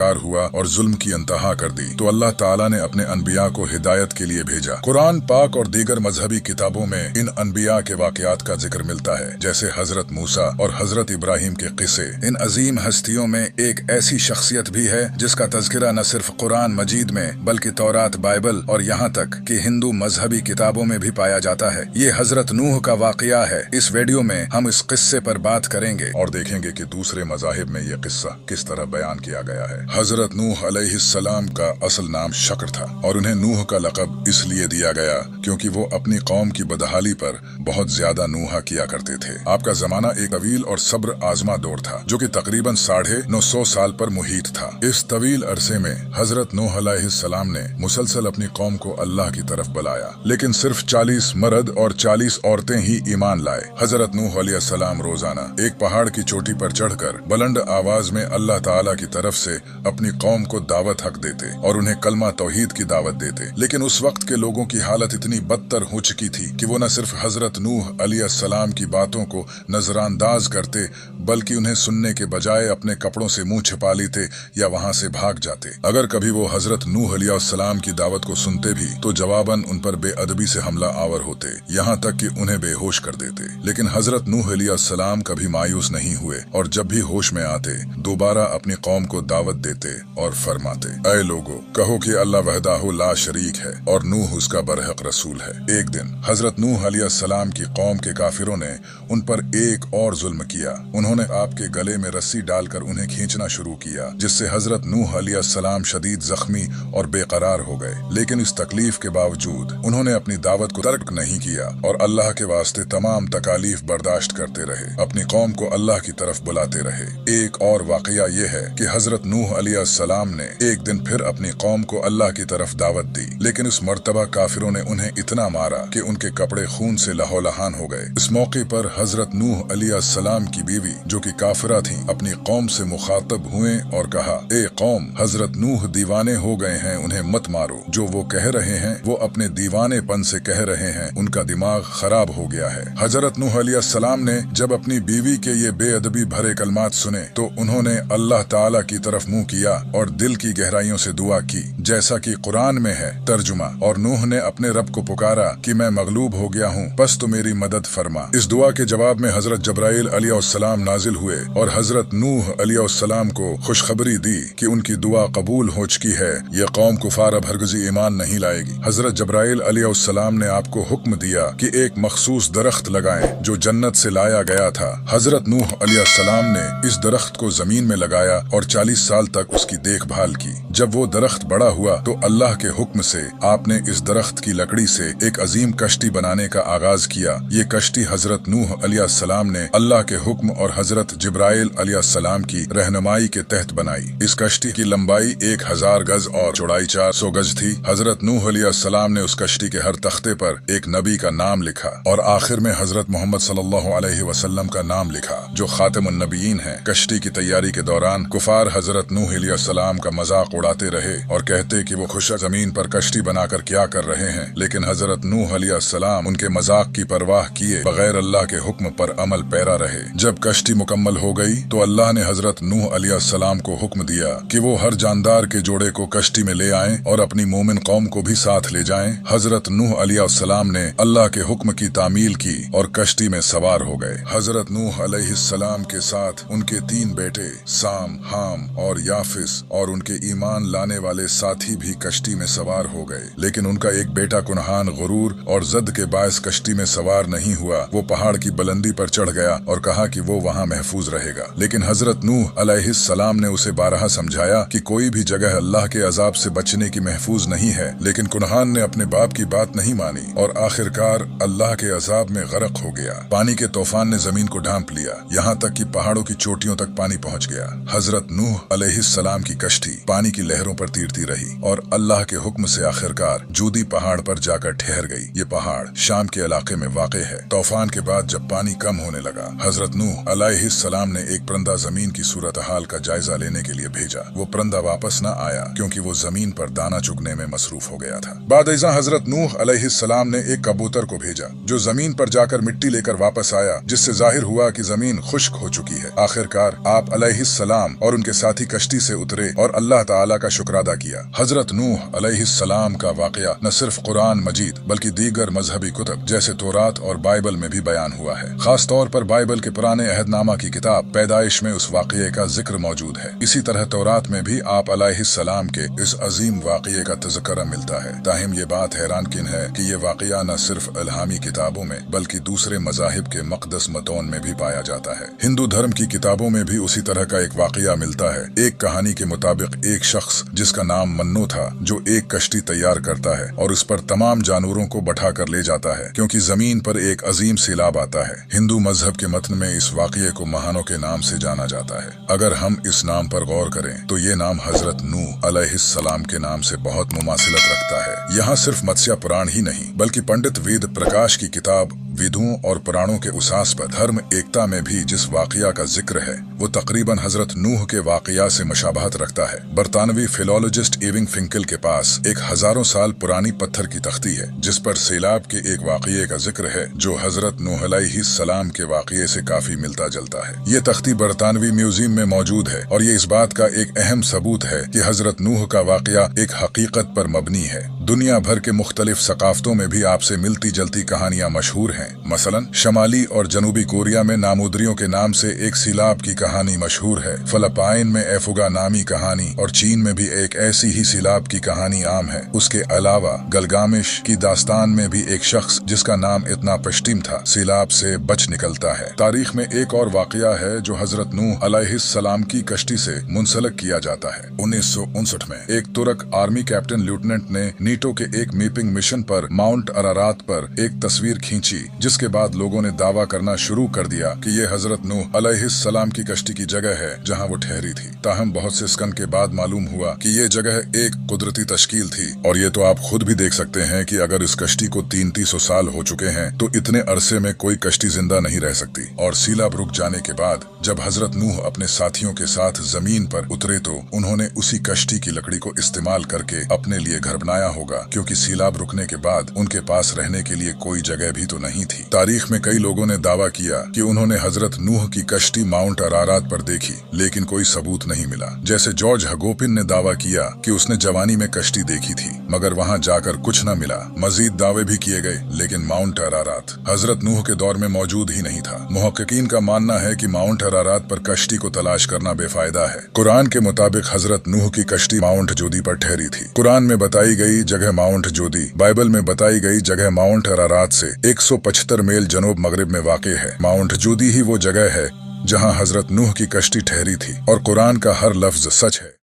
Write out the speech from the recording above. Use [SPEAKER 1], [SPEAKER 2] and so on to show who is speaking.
[SPEAKER 1] हुआ और जुल्म की इंतहा कर दी तो अल्लाह ताला ने अपने अनबिया को हिदायत के लिए भेजा। कुरान पाक और दीगर मजहबी किताबों में इन अनबिया के वाकयात का जिक्र मिलता है, जैसे हजरत मूसा और हजरत इब्राहिम के किस्से। इन अजीम हस्तियों में एक ऐसी शख्सियत भी है जिसका तज़किरा न सिर्फ कुरान मजीद में बल्कि तौरात, बाइबल और यहाँ तक कि हिंदू मजहबी किताबों में भी पाया जाता है। ये हजरत नूह का वाकया है। इस वीडियो में हम इस किस्से पर बात करेंगे और देखेंगे कि दूसरे मजाहिब में ये किस्सा किस तरह बयान किया गया है। हजरत नूह अलैहिस्सलाम का असल नाम शक्र था और उन्हें नूह का लक़ब इसलिए दिया गया क्योंकि वो अपनी कौम की बदहाली पर बहुत ज्यादा नूहा किया करते थे। आपका जमाना एक तवील और सब्र आजमा दौर था जो कि तकरीबन 950 साल पर मुहीत था। इस तवील अरसे में हजरत नूह अलैहिस्सलाम ने मुसलसल अपनी कौम को अल्लाह की तरफ बुलाया, लेकिन सिर्फ 40 मर्द और 40 औरतें ही ईमान लाए। हजरत नूह अलैहिस्सलाम रोजाना एक पहाड़ की चोटी पर चढ़कर बुलंद आवाज में अल्लाह ताला की तरफ से अपनी कौम को दावत हक देते और उन्हें कलमा तौहीद की दावत देते। लेकिन उस वक्त के लोगों की हालत इतनी बदतर हो चुकी थी कि वो न सिर्फ हजरत नूह अलैहिस्सलाम की बातों को नजरअंदाज करते बल्कि उन्हें सुनने के बजाय अपने कपड़ों से मुंह छिपा लेते या वहां से भाग जाते। अगर कभी वो हजरत नूह अलैहिस्सलाम की दावत को सुनते भी तो जवाबन उन पर बेअदबी से हमला आवर होते, यहाँ तक कि उन्हें बेहोश कर देते। लेकिन हजरत नूह अलैहिस्सलाम कभी मायूस नहीं हुए और जब भी होश में आते दोबारा अपनी कौम को दावत देते और फरमाते, ऐ लोगो, कहो कि अल्लाह वहदाहु ला शरीक है और नूह उसका बरहक रसूल है। एक दिन हजरत नूह अलैहिस्सलाम की कौम के काफिरों ने उन पर एक और जुल्म किया। उन्होंने आपके गले में रस्सी डालकर उन्हें खींचना शुरू किया, जिससे हजरत नूह अलैहिस्सलाम शदीद जख्मी और बेकरार हो गए। लेकिन इस तकलीफ के बावजूद उन्होंने अपनी दावत को तर्क नहीं किया और अल्लाह के वास्ते तमाम तकालीफ बर्दाश्त करते रहे, अपनी कौम को अल्लाह की तरफ बुलाते रहे। एक और वाकया ये है कि हजरत नूह अलैहिस्सलाम ने एक दिन फिर अपनी कौम को अल्लाह की तरफ दावत दी, लेकिन इस मर्तबा काफिरों ने उन्हें इतना मारा कि उनके कपड़े खून से लहूलुहान हो गए। इस मौके पर हजरत नूह अलैहिस्सलाम की बीवी जो कि काफिरा थी अपनी कौम से मुखातब हुए और कहा, ए कौम, हजरत नूह दीवाने हो गए हैं, उन्हें मत मारो। जो वो कह रहे हैं वो अपने दीवानेपन से कह रहे हैं, उनका दिमाग खराब हो गया है। हजरत नूह अलैहिस्सलाम ने जब अपनी बीवी के ये बेअदबी भरे कलमात सुने तो उन्होंने अल्लाह ताला की तरफ मुंह किया और दिल की गहराइयों से दुआ की, जैसा कि कुरान में है। तर्जुमा, और नूह ने अपने रब को पुकारा कि मैं मगलूब हो गया हूँ, बस तो मेरी मदद फरमा। इस दुआ के जवाब में हजरत जब्राइल अलैहिस्सलाम नाजिल हुए और हजरत नूह अलैहिस्सलाम को खुशखबरी दी कि उनकी दुआ कबूल हो चुकी है, यह कौम कुफार अब हरगिज़ ईमान नहीं लाएगी। हजरत जब्राइल अलैहिस्सलाम ने आपको हुक्म दिया कि एक मखसूस दरख्त लगाएं जो जन्नत से लाया गया था। हजरत नूह अलैहिस्सलाम ने इस दरख्त को जमीन में लगाया और 40 साल तक उसकी देखभाल की। जब वो दरख्त बड़ा हुआ तो अल्लाह के हुक्म से आपने इस दरख्त की लकड़ी से एक अजीम कश्ती बनाने का आगाज किया। ये कश्ती हजरत नूह अलैहिस्सलाम ने अल्लाह के हुक्म और हजरत जिब्राइल अलैहिस्सलाम की रहनुमाई के तहत बनाई। इस कश्ती की लंबाई 1000 गज और चौड़ाई 400 गज थी। हजरत नूह अलैहिस्सलाम ने उस कश्ती के हर तख्ते पर एक नबी का नाम लिखा और आखिर में हजरत मोहम्मद सल्लल्लाहु अलैहि वसल्लम का नाम लिखा जो खातिमुन नबीयीन है। कश्ती की तैयारी के दौरान कुफार हजरत नूह अलैहिस्सलाम का मजाक उड़ाते रहे और कहते कि वो खुशा जमीन पर कश्ती बनाकर क्या कर रहे हैं, लेकिन हजरत नूह अलैहिस्सलाम उनके मजाक की परवाह किए बगैर अल्लाह के हुक्म पर अमल पैरा रहे। जब कश्ती मुकम्मल हो गई तो अल्लाह ने हजरत नूह अलैहिस्सलाम को हुक्म दिया कि वो हर जानदार के जोड़े को कश्ती में ले आएं और अपनी मोमिन कौम को भी साथ ले जाएं। हजरत नूह अलैहिस्सलाम ने अल्लाह के हुक्म की तामील की और कश्ती में सवार हो गए। हजरत नूह अलैहिस्सलाम के साथ उनके 3 बेटे साम, हाम और याफिस और उनके ईमान लाने वाले साथी भी कश्ती में सवार हो गए। लेकिन उनका एक बेटा कुनहान गुरूर और जद के बायस कश्ती में सवार नहीं हुआ। वो पहाड़ की बुलंदी पर चढ़ गया और कहा कि वो वहाँ महफूज रहेगा। लेकिन हजरत नूह अलैहिस्सलाम ने उसे बारहा समझाया कि कोई भी जगह अल्लाह के अजाब से बचने की महफूज नहीं है। लेकिन कुनहान ने अपने बाप की बात नहीं मानी और आखिरकार अल्लाह के अजाब में गरक हो गया। पानी के तूफान ने जमीन को ढांप लिया, यहाँ तक कि पहाड़ों की चोटियों तक पानी पहुँच गया। हजरत नूह अलैहिस्सलाम की कश्ती पानी की लहरों पर तैरती रही और अल्लाह के हुक्म से आखिरकार जूदी पहाड़ पर जाकर ठहर गई। ये पहाड़ शाम के इलाके में वाक़ है। तूफान के बाद जब पानी कम होने लगा, हजरत नूह अलैहिस्सलाम ने एक परिंदा जमीन की सूरत हाल का जायजा लेने के लिए भेजा। वो परिंदा वापस न आया क्योंकि वो जमीन पर दाना चुगने में मसरूफ हो गया था। बादइज़ा हजरत नूह अलैहिस्सलाम ने एक कबूतर को भेजा जो जमीन पर जाकर मिट्टी लेकर वापस आया, जिससे जाहिर हुआ कि जमीन खुश्क हो चुकी है। आखिरकार आप अलैहिस्सलाम और उनके साथी कश्ती कश्ती से उतरे और अल्लाह ताला का शुक्र अदा किया। हजरत नूह अलैहिस्सलाम का वाकया न सिर्फ कुरान मजीद बल्कि दीगर मजहबी कुतब जैसे तौरात और बाइबल में भी बयान हुआ है। खास तौर पर बाइबल के पुराने अहदनामा की किताब पैदाइश में उस वाकये का जिक्र मौजूद है। इसी तरह तौरात में भी आप अलैहिस्सलाम के इस अजीम वाकये का तज़किरा मिलता है। ताहिम ये बात हैरानकिन है कि ये वाकया न सिर्फ इल्हामी किताबों में बल्कि दूसरे मजाहिब के मक़दस मतों में भी पाया जाता है। हिंदू धर्म की किताबों में भी उसी तरह का एक वाकया मिलता है। एक कहानी के मुताबिक एक शख्स जिसका नाम मन्नू था जो एक कश्ती तैयार करता है और उस पर तमाम जानवरों को बैठा कर ले जाता है क्योंकि जमीन पर एक अजीम सैलाब आता है। हिंदू मजहब के मतन में इस वाकये को महानों के नाम से जाना जाता है। अगर हम इस नाम पर गौर करें तो ये नाम हजरत नूह अलैहिस्सलाम के नाम से बहुत मुमासिलत रखता है। यहाँ सिर्फ मत्स्य पुराण ही नहीं बल्कि पंडित वेद प्रकाश की किताब वेदों और पुराणों के उसास पर धर्म एकता में भी जिस वाकया का जिक्र है वो तकरीबन हजरत नूह के वाकया से मुशाबहत रखता है। बरतानवी फिलोलॉजिस्ट एविंग फिंकल के पास एक हजारों साल पुरानी पत्थर की तख्ती है जिस पर सैलाब के एक वाकये का जिक्र है जो हजरत नूह अलैहिस्सलाम के वाकये से काफी मिलता जुलता है। ये तख्ती बरतानवी म्यूजियम में मौजूद है और ये इस बात का एक अहम सबूत है कि हजरत नूह का वाकया एक हकीकत पर मबनी है। दुनिया भर के मुख्तलिफ सकाफतों में भी आपसे मिलती जलती कहानियां मशहूर हैं। मसलन शमाली और जनूबी कोरिया में नामुदरियों के नाम से एक सैलाब की कहानी मशहूर है। फिलिपाइन में एफुगा नामी कहानी और चीन में भी एक ऐसी ही सैलाब की कहानी आम है। उसके अलावा गलगामिश की दास्तान में भी एक शख्स जिसका नाम इतना पश्तिम था सैलाब से बच निकलता है। तारीख में एक और वाकया है जो हजरत नूह अलैहिस्सलाम की कश्ती से मुंसलक किया जाता है। 1959 में एक तुर्क आर्मी कैप्टन लेफ्टिनेंट ने नीटो के एक मैपिंग मिशन पर माउंट अरारात पर एक तस्वीर खींची जिसके बाद लोगों ने दावा करना शुरू कर दिया कि ये हजरत नूह अलैहिस्सलाम की कश्ती की जगह है जहां वो ठहरी थी। ताहम बहुत से स्कन के बाद मालूम हुआ कि ये जगह एक कुदरती तश्कील थी और ये तो आप खुद भी देख सकते हैं कि अगर इस कश्ती को 300 साल हो चुके हैं तो इतने अरसे में कोई कश्ती जिंदा नहीं रह सकती। और सैलाब रुक जाने के बाद जब हजरत नूह अपने साथियों के साथ जमीन पर उतरे तो उन्होंने उसी कश्ती की लकड़ी को इस्तेमाल करके अपने लिए घर बनाया होगा क्योंकि सैलाब रुकने के बाद उनके पास रहने के लिए कोई जगह भी तो नहीं थी। तारीख में कई लोगों ने दावा किया कि उन्होंने हजरत नूह की कश्ती माउंट अरारात पर देखी लेकिन कोई सबूत नहीं मिला। जैसे जॉर्ज हगोपिन ने दावा किया कि उसने जवानी में कश्ती देखी थी मगर वहां जाकर कुछ न मिला। मजीद दावे भी किए गए लेकिन माउंट अरारात हजरत नूह के दौर में मौजूद ही नहीं था। मुहक्किकीन का मानना है कि माउंट अरारात पर कश्ती को तलाश करना बेफायदा है। कुरान के मुताबिक हजरत नूह की कश्ती माउंट जोदी पर ठहरी थी। कुरान में बताई गई जगह माउंट जोदी बाइबल में बताई गई जगह माउंट अरारात से 175 मील जनूब मगरिब में वाक़ है। माउंट जोदी ही वो जगह है जहां हजरत नूह की कश्ती ठहरी थी और कुरान का हर लफ्ज सच है।